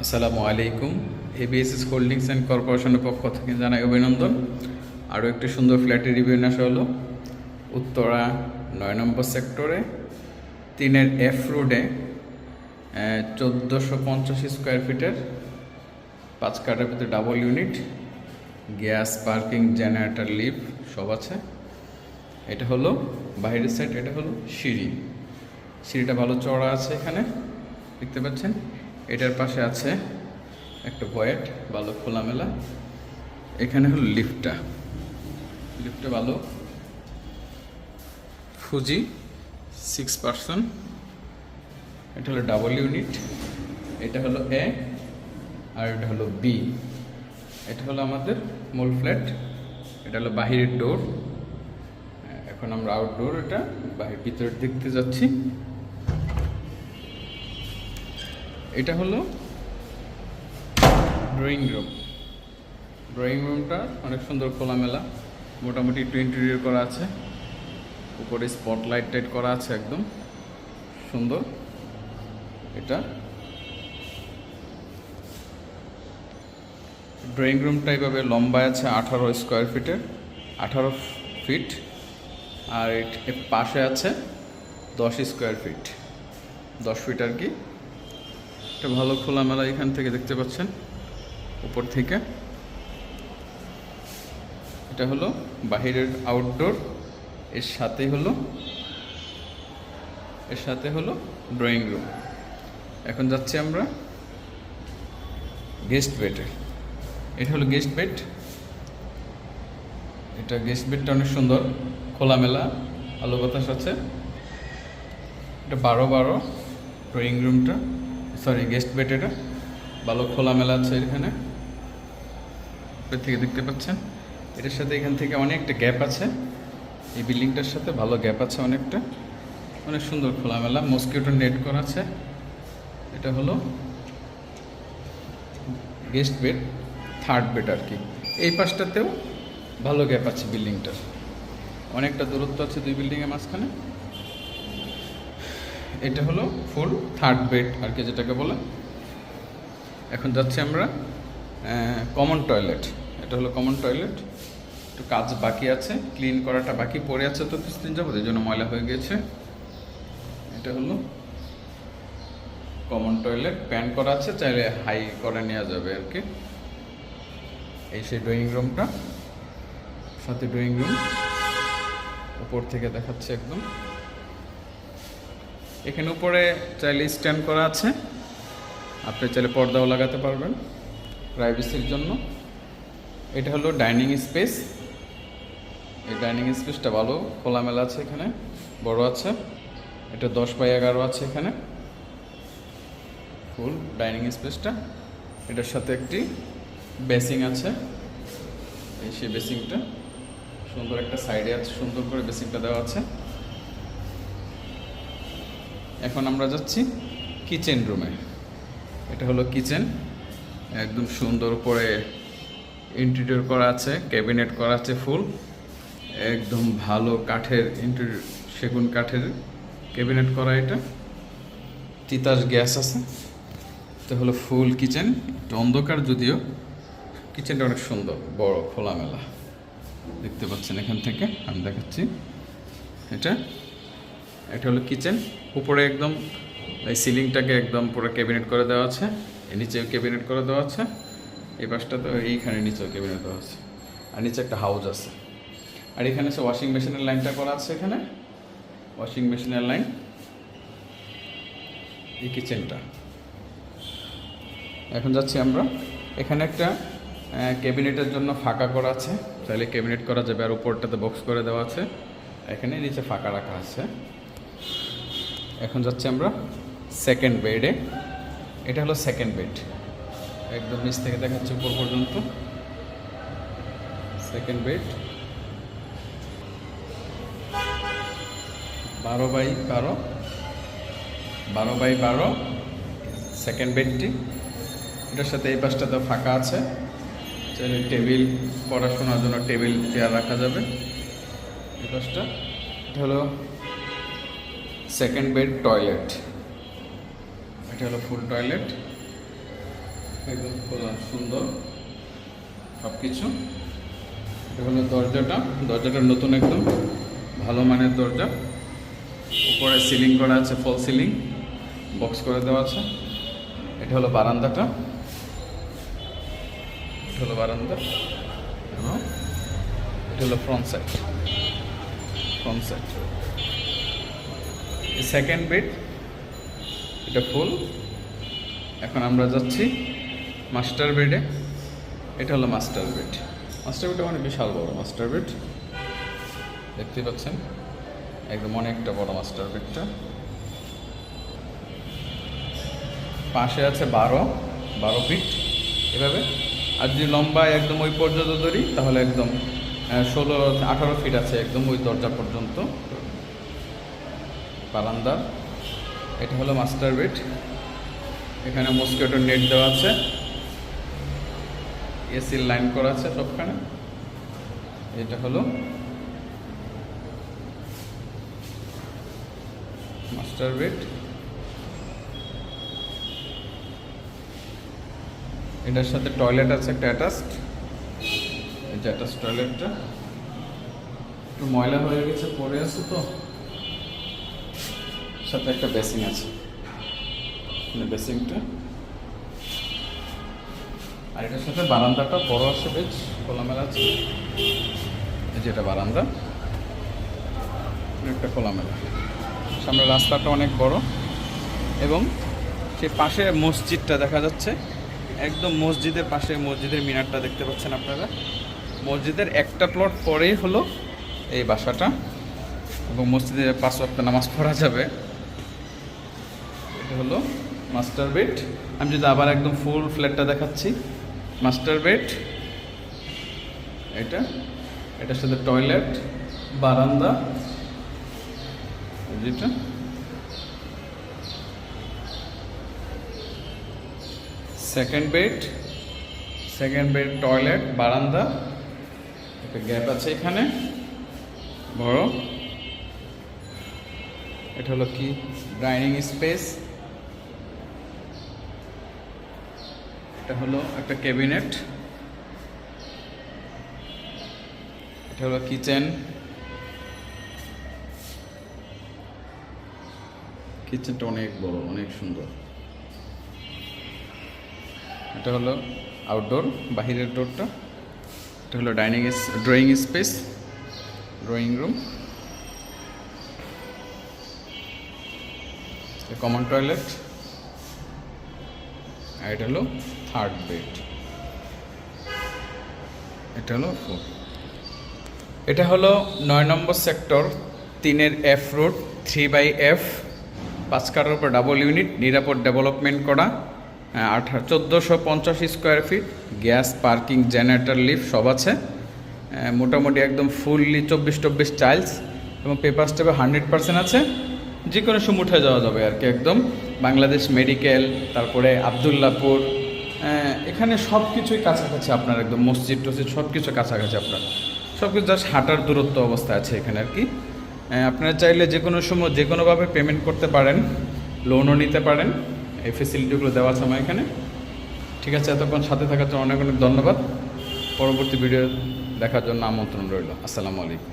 আসসালামু আলাইকুম। এবিএসএস holdings and কর্পোরেশনের পক্ষ থেকে জানাই অভিনন্দন। আরও একটি সুন্দর ফ্ল্যাটের রিভিউ নিয়ে আসা হলো উত্তরা 9 নম্বর সেক্টরে 3 F রোডে 1450 স্কোয়ার ফিটের 5 কাঠার ভিতরে double unit, gas, parking, generator, lift সব আছে। এটা হলো বাইরের সাইড, এটা হলো সিঁড়িটা ভালো চওড়া আছে, এখানে দেখতে পাচ্ছেন। এটার পাশে আছে একটা ভয়েড, ভালো খোলামেলা। এখানে হলো লিফটটা ভালো ফুজি 6 পার্সন। এটা হলো ডাবল ইউনিট, এটা হলো এ আর এটা হলো বি। এটা হলো আমাদের মূল ফ্ল্যাট। এটা হলো বাহিরের ডোর। এখন আমরা আউটডোর, এটা বাহির ভিতরে দেখতে যাচ্ছি। এটা হলো ড্রয়িং রুমটা অনেক সুন্দর খোলামেলা, মোটামুটি একটু ইন্টেরিয়র করা আছে, উপরে স্পটলাইট টাইট করা আছে, একদম সুন্দর। এটা ড্রয়িং রুমটা এইভাবে লম্বায় আছে 18 স্কোয়ার ফিটের, 18 ফিট। আর এর পাশে আছে 10 স্কোয়ার ফিট, 10 ফিট আর কি। এটা ভালো খোলামেলা, এখান থেকে দেখতে পাচ্ছেন উপর থেকে। এটা হলো বাহিরের আউটডোর, এর সাথে হলো ড্রয়িং রুম। এখন যাচ্ছি আমরা গেস্ট বেডে। এটা হলো গেস্ট বেড। গেস্ট বেডটা অনেক সুন্দর খোলামেলা, আলো বাতাস আছে। এটা 12 ড্রয়িং রুমটা, গেস্ট বেড। এটা ভালো খোলামেলা আছে, এখানে উপর থেকে দেখতে পাচ্ছেন। এটার সাথে এখান থেকে অনেকটা গ্যাপ আছে, এই বিল্ডিংটার সাথে ভালো গ্যাপ আছে অনেকটা, অনেক সুন্দর খোলামেলা, মসকিউটো নেট করা আছে। এটা হলো গেস্ট বেড, থার্ড বেড আর কি। এই পাশটাতেও ভালো গ্যাপ আছে, বিল্ডিংটার অনেকটা দূরত্ব আছে দুই বিল্ডিংয়ের মাঝখানে। এটা হলো ফুল থার্ড বেড আর কি, যেটাকে বলে। এখন যাচ্ছি আমরা কমন টয়লেট। এটা হলো কমন টয়লেট, একটু কাজ বাকি আছে, ক্লিন করাটা বাকি পড়ে আছে তো কিছুদিন যাবত, এই জন্য ময়লা হয়ে গেছে। এটা হলো কমন টয়লেট, প্যান করা আছে, চাইলে হাই করে নেওয়া যাবে আর কি। এই সেই ড্রয়িং রুমটা, সাথে ড্রয়িং রুম উপর থেকে দেখাচ্ছে একদম। এখানে উপরে চাইলে স্ট্যান্ড করা আছে, আপনি চাইলে পর্দাও লাগাতে পারবেন প্রাইভেসির জন্য। এটা হলো ডাইনিং স্পেস। এই ডাইনিং স্পেসটা ভালো খোলামেলা আছে, এখানে বড় আছে। এটা 10x11 আছে, এখানে ফুল ডাইনিং স্পেসটা। এটার সাথে একটি বেসিং আছে, এই সেই বেসিংটা সুন্দর একটা সাইডে আছে, সুন্দর করে বেসিংটা দেওয়া আছে। এখন আমরা যাচ্ছি কিচেন রুমে। এটা হলো কিচেন, একদম সুন্দর করে ইন্টেরিয়র করা আছে, ক্যাবিনেট করা আছে ফুল, একদম ভালো কাঠের ইন্টেরিয়র, সেগুন কাঠের ক্যাবিনেট করা। এটা তিতাস গ্যাস আছে। এটা হলো ফুল কিচেন, একটু অন্ধকার যদিও, কিচেনটা অনেক সুন্দর, বড় খোলামেলা দেখতে পাচ্ছেন। এখান থেকে আমি দেখাচ্ছি। এটা হলো কিচেন। উপরে একদম এই সিলিংটাকে একদম পুরো ক্যাবিনেট করে দেওয়া আছে, নিচেও ক্যাবিনেট করে দেওয়া আছে। এই পাশটা তো এইখানে নিচেও ক্যাবিনেট দেওয়া আছে, আর নিচে একটা হাউস আছে। আর এখানে সে ওয়াশিং মেশিনের লাইনটা করা আছে, এখানে ওয়াশিং মেশিনের লাইন। এই কিচেনটা। এখন যাচ্ছি আমরা, এখানে একটা ক্যাবিনেটের জন্য ফাঁকা করা আছে, চাইলে ক্যাবিনেট করা যাবে। আর উপরটাতে বক্স করে দেওয়া আছে, এখানে নিচে ফাঁকা রাখা আছে। এখন যাচ্ছি আমরা সেকেন্ড বেডে। এটা হলো সেকেন্ড বেড, একদম নিচ থেকে দেখাচ্ছে উপর পর্যন্ত। সেকেন্ড বেড 12x12 সেকেন্ড বেডটি। এটার সাথে এই পাশটাতে ফাঁকা আছে, চাইলে টেবিল, পড়াশোনার জন্য টেবিল চেয়ার রাখা যাবে এই পাশটা। এটা হলো সেকেন্ড বেড টয়লেট। এটা হলো ফুল টয়লেট। একদম খোলা সুন্দর সব কিছু। এটা হলো দরজাটা নতুন একদম ভালো মানের দরজা। উপরে সিলিং করা আছে, ফল সিলিং, বক্স করে দেওয়া আছে। এটা হলো বারান্দাটা, এটা হলো বারান্দা এবং এটা হলো ফ্রন্ট সাইড। সেকেন্ড বেড, এটা ফুল। এখন আমরা যাচ্ছি মাস্টার বেডে। এটা হলো মাস্টার বেডটা মানে বিশাল বড় মাস্টার বেড, দেখতে পাচ্ছেন একদম অনেকটা বড় মাস্টার বেডটা। পাশে আছে 12 ফিট এভাবে, আর যদি লম্বায় একদম ওই পর্যন্ত ধরি তাহলে একদম 16-18 ফিট আছে একদম ওই দরজা পর্যন্ত বারান্দা। এটা হলো মাস্টার বেড। এখানে মসকিউটো নেট দেওয়া আছে, এসির লাইন করা আছে সবখানে। এটা হলো মাস্টার বেড। এটার সাথে টয়লেট আছে একটা অ্যাটাচড। এই যে অ্যাটাচড টয়লেটটা একটু ময়লা হয়ে গেছে, পড়ে আছে, তো সাথে একটা বেসিং আছে, বেসিংটা। আর এটার সাথে বারান্দাটা বড় আছে, বেশ খোলামেলা আছে। এই যে এটা বারান্দা, একটা খোলামেলা। সামনে রাস্তাটা অনেক বড় এবং সেই পাশে মসজিদটা দেখা যাচ্ছে, একদম মসজিদের পাশে মসজিদের মিনারটা দেখতে পাচ্ছেন আপনারা। মসজিদের একটা প্লট পরেই হলো এই বাসাটা এবং মসজিদের 5 ওয়াক্ত নামাজ পড়া যাবে। এটা হলো মাস্টার বেড। আমি যদি আবার একদম ফুল ফ্ল্যাটটা দেখাচ্ছি, মাস্টার বেড এটার সাথে টয়লেট, বারান্দা, যেটা সেকেন্ড বেড টয়লেট, বারান্দা, একটা গ্যাপ আছে এখানে বড়। এটা হলো কি ডাইনিং স্পেস। এটা হলো একটা ক্যাবিনেট। এটা হলো কিচেনটা অনেক বড়, অনেক সুন্দর। এটা হলো আউটডোর, বাহিরের ডোরটা। এটা হলো drawing space, drawing room, common toilet. আর এটা হলো থার্ড বেড। এটা হলো 4। এটা হলো 9 নম্বর সেক্টর, 3-এর F রোড, 3/F, 5 কাঠার উপর ডাবল ইউনিট, নিরাপদ ডেভেলপমেন্ট করা, 1450 square feet, gas, parking, generator, lift সব আছে। মোটামুটি একদম ফুললি 24 টাইলস এবং পেপার স্টেপে 100% আছে। যে কোনো সময় উঠে যাওয়া যাবে আর কি। একদম বাংলাদেশ মেডিকেল, তারপরে আবদুল্লাপুর, এখানে সব কিছুই কাছাকাছি আপনার, একদম মসজিদ টসজিদ সব কিছু কাছাকাছি আপনার, সব কিছু জাস্ট হাঁটার দূরত্ব অবস্থায় আছে এখানে আর কি। আপনারা চাইলে যে কোনো সময় যে কোনোভাবে পেমেন্ট করতে পারেন, লোনও নিতে পারেন, এই ফেসিলিটিগুলো দেওয়া আছে আমার এখানে। ঠিক আছে, এতক্ষণ সাথে থাকার জন্য অনেক অনেক ধন্যবাদ। পরবর্তী ভিডিও দেখার জন্য আমন্ত্রণ রইল। আসসালামু আলাইকুম।